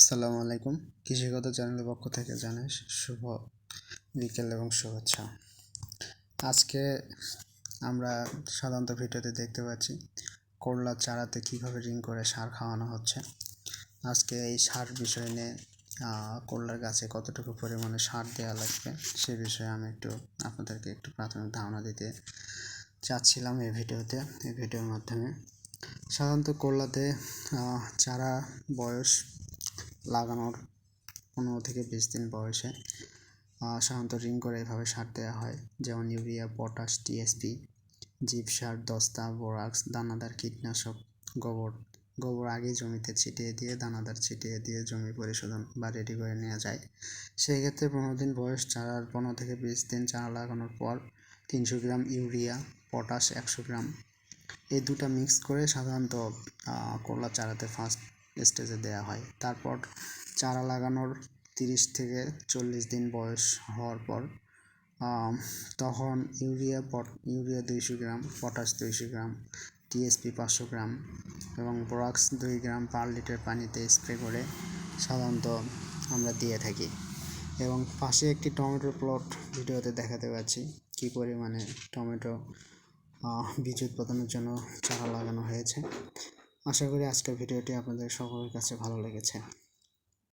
আসসালামু আলাইকুম। কৃষিগত চ্যানেলের পক্ষ থেকে জানাই শুভ বিকেল এবং শুভেচ্ছা। আজকে আমরা সাধারণত ভিডিওতে দেখতে পাচ্ছি করলার চারাতে কীভাবে রিং করে সার খাওয়ানো হচ্ছে। আজকে এই সার বিষয় নিয়ে করলার গাছে কতটুকু পরিমাণে সার দেওয়া লাগবে সে বিষয়ে আমি আপনাদেরকে একটু প্রাথমিক ধারণা দিতে চাচ্ছিলাম এই ভিডিওর মাধ্যমে। সাধারণত করলাতে চারা বয়স লাগানোর 15 থেকে 20 দিন বয়সে সাধারণত রিং করে এভাবে সার দেওয়া হয়, যেমন ইউরিয়া, পটাশ, টিএসপি, জিপসার, দস্তা, বোরাক্স, দানাদার কীটনাশক, গোবর আগে জমিতে ছিটিয়ে দিয়ে দানাদার ছিটিয়ে দিয়ে জমি পরিশোধন বা রেডি করে নেওয়া যায়। সেই ক্ষেত্রে 15 দিন বয়স চারার 15 থেকে 20 দিন চারা লাগানোর পর 300 গ্রাম ইউরিয়া, পটাশ 100 গ্রাম এই দুটা মিক্স করে সাধারণত করলা চারাতে ফার্স্ট স্টেজে দেওয়া হয়। তারপর চারা লাগানোর 30 থেকে 40 দিন বয়স হওয়ার পর তখন ইউরিয়া 200 গ্রাম, পটাশ 200 গ্রাম, টিএসপি 500 গ্রাম এবং বোরাক্স 2 গ্রাম পার লিটার পানিতে স্প্রে করে সাধারণত আমরা দিয়ে থাকি। এবং পাশে একটি টমেটোর প্লট ভিডিওতে দেখাতে পাচ্ছি কী পরিমাণে টমেটো বীজ উৎপাদনের জন্য চারা লাগানো হয়েছে। আশা করি আজকের ভিডিওটি আপনাদের সকলের কাছে ভালো লেগেছে।